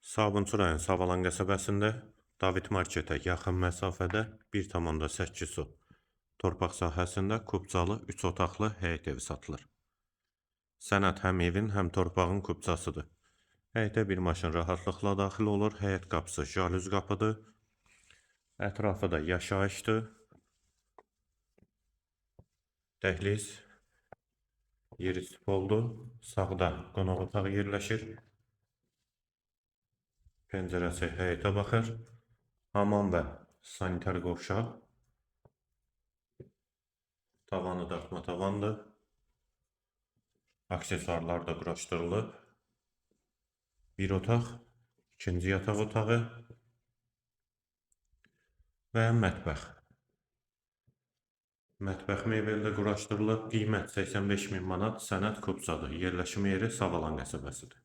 Sabunçu rayon Savalan qəsəbəsində David Marketə yaxın məsafədə 1,8 su torpaq sahəsində kubcalı 3 otaqlı həyət evi satılır. Sənəd həm evin, həm torpağın kubcasıdır. Həyətə bir maşın rahatlıqla daxil olur. Həyət qapısı jalüz qapıdır. Ətrafı da yaşayışdır. Dəhliz yeri stipoldur. Sağda qonaq otağı yerləşir. Pəncərəsi həyətə baxır. Hamam və sanitar qovşaq. Tavanı dartma tavandır. Aksesuarlar da quraşdırılıb. Bir otaq, ikinci yataq otağı və mətbəx. Mətbəx mebeldə quraşdırılıb. Qiymət 85.000 manat, sənəd kubcadır. Yerləşmə yeri Savalan qəsəbəsidir.